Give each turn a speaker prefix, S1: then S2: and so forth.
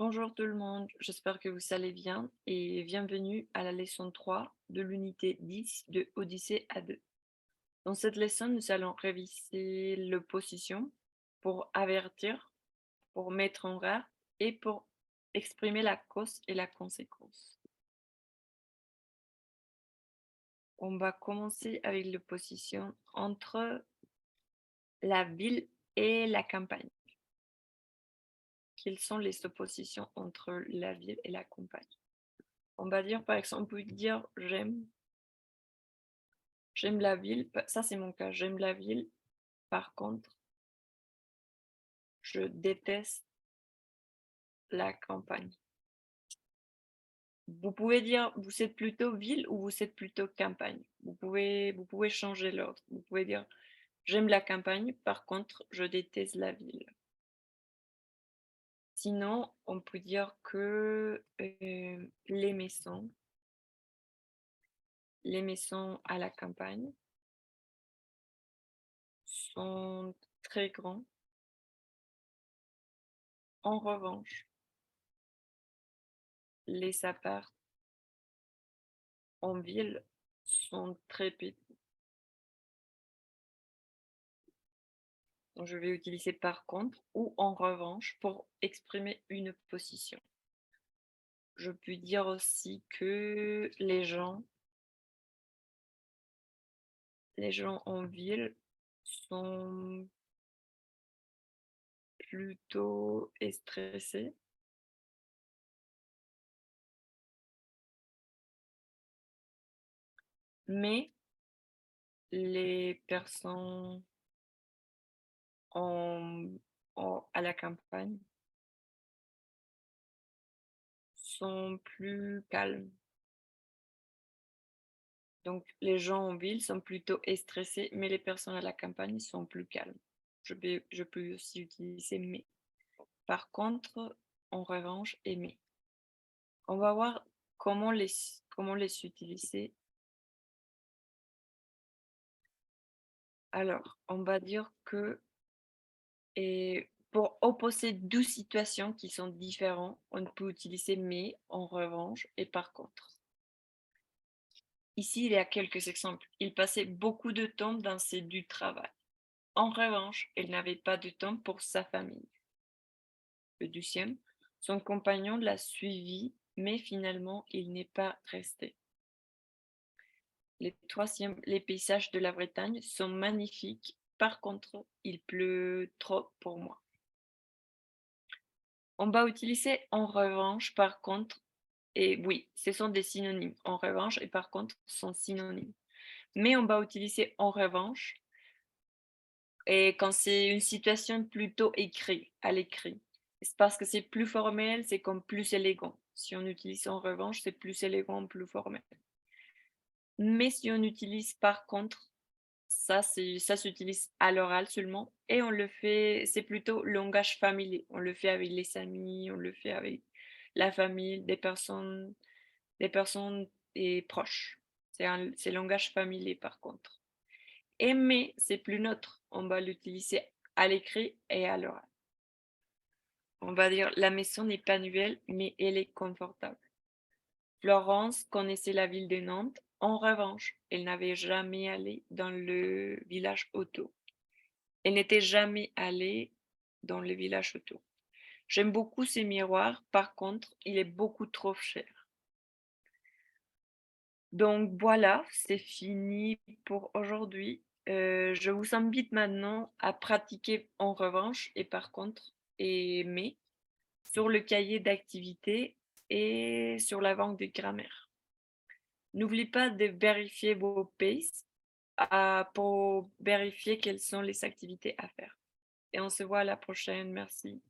S1: Bonjour tout le monde, j'espère que vous allez bien et bienvenue à la leçon 3 de l'unité 10 de Odyssée à 2. Dans cette leçon, nous allons réviser l'opposition pour avertir, pour mettre en garde et pour exprimer la cause et la conséquence. On va commencer avec l'opposition entre la ville et la campagne. Quelles sont les oppositions entre la ville et la campagne? On va dire, par exemple, on peut dire j'aime la ville, ça c'est mon cas, j'aime la ville. Par contre, je déteste la campagne. Vous pouvez dire, vous êtes plutôt ville ou vous êtes plutôt campagne. Vous pouvez changer l'ordre. Vous pouvez dire, j'aime la campagne, par contre, je déteste la ville. Sinon, on peut dire que les maisons à la campagne sont très grands. En revanche, les apparts en ville sont très petits. Donc, je vais utiliser par contre ou en revanche pour exprimer une position. Je peux dire aussi que les gens en ville sont plutôt stressés, mais les personnes en, à la campagne sont plus calmes. Donc, les gens en ville sont plutôt stressés, mais les personnes à la campagne sont plus calmes. Je peux aussi utiliser mais. Par contre, en revanche, aimer. On va voir comment les utiliser. Alors, on va dire que pour opposer deux situations qui sont différentes, on peut utiliser mais, en revanche et par contre. Ici, il y a quelques exemples. Il passait beaucoup de temps dans ses du travail. En revanche, il n'avait pas de temps pour sa famille. Le deuxième, son compagnon l'a suivi, mais finalement, il n'est pas resté. Les troisièmes, les paysages de la Bretagne sont magnifiques. Par contre, il pleut trop pour moi. On va utiliser en revanche, par contre, et oui, ce sont des synonymes. En revanche et par contre sont synonymes. Mais on va utiliser en revanche et quand c'est une situation plutôt à l'écrit. C'est parce que c'est plus formel, c'est comme plus élégant. Si on utilise en revanche, c'est plus élégant, plus formel. Mais si on utilise par contre, ça s'utilise à l'oral seulement et on le fait, c'est plutôt langage familier. On le fait avec les amis, on le fait avec la famille, des personnes et proches. C'est langage familier par contre. Aimer, c'est plus neutre. On va l'utiliser à l'écrit et à l'oral. On va dire la maison n'est pas nouvelle, mais elle est confortable. Florence connaissait la ville de Nantes. En revanche, elle n'avait jamais allé dans le village autour. Elle n'était jamais allée dans le village autour. J'aime beaucoup ces miroirs, par contre, il est beaucoup trop cher. Donc voilà, c'est fini pour aujourd'hui. Je vous invite maintenant à pratiquer en revanche et par contre mais sur le cahier d'activités et sur la banque de grammaire. N'oubliez pas de vérifier vos paces pour vérifier quelles sont les activités à faire. Et on se voit à la prochaine. Merci.